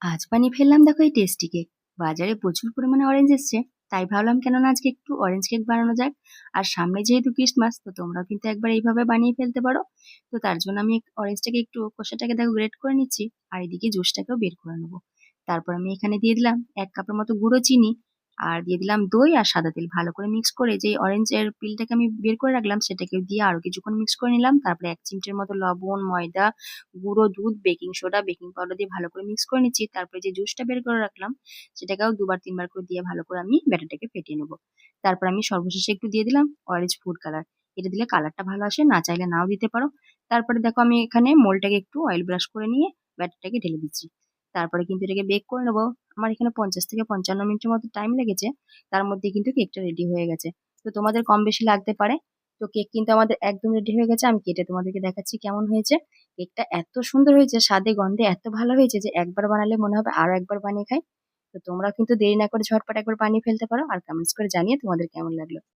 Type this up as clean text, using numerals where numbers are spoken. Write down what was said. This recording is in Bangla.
আজ বানিয়ে ফেললাম দেখো এই টেস্টি কেক। বাজারে প্রচুর পরিমাণে অরেঞ্জ এসছে, তাই ভাবলাম কেন না আজকে একটু অরেঞ্জ কেক বানানো যাক। আর সামনে যেহেতু ক্রিসমাস, তো তোমরাও কিন্তু একবার এইভাবে বানিয়ে ফেলতে পারো। তো তার জন্য আমি অরেঞ্জটাকে একটু খোসাটাকে দেখো গ্রেট করে নিচ্ছি, আর এদিকে জুসটাকেও বের করে নেবো। তারপর আমি এখানে দিয়ে দিলাম 1 কাপের মতো গুঁড়ো চিনি, আর দিয়ে দিলাম দই আর সাদা তেল। ভালো করে মিক্স করে যে অরেঞ্জের পিলটাকে আমি বের করে রাখলাম সেটাকে দিয়ে আরো কিছুক্ষণ মিক্স করে নিলাম। তারপরে 1 চিমটের মতো লবণ, ময়দা, গুঁড়ো দুধ, বেকিং সোডা, বেকিং পাউডার দিয়ে ভালো করে মিক্স করে নিচ্ছি। তারপরে যে জুসটা বের করে রাখলাম সেটাকেও 2 বার 3 বার করে দিয়ে ভালো করে আমি ব্যাটারটাকে ফেটিয়ে নেবো। তারপর আমি সর্বশেষে একটু দিয়ে দিলাম অরেঞ্জ ফুড কালার। এটা দিলে কালারটা ভালো আসে, না চাইলে নাও দিতে পারো। তারপরে দেখো আমি এখানে মোলটাকে একটু অয়েল ব্রাশ করে নিয়ে ব্যাটারটাকে ঢেলে দিচ্ছি। তারপরে কিন্তু এটাকে বেক করে নেবো। আমার এখানে 50 থেকে 55 মিনিটের মতো টাইম লেগেছে। তার মধ্যে কিন্তু কেকটা রেডি হয়ে গেছে। তো তোমাদের কম বেশি লাগতে পারে। তো কেক কিন্তু আমাদের একদম রেডি হয়ে গেছে। আমি কেটে তোমাদেরকে দেখাচ্ছি কেমন হয়েছে। কেকটা এত সুন্দর হয়েছে, স্বাদে গন্ধে এত ভালো হয়েছে যে একবার বানালে মনে হবে আরো একবার বানিয়ে খাই। তো তোমরাও কিন্তু দেরি না করে ঝটপট একবার বানিয়ে ফেলতে পারো, আর কমেন্টস করে জানিয়ে তোমাদের কেমন লাগলো।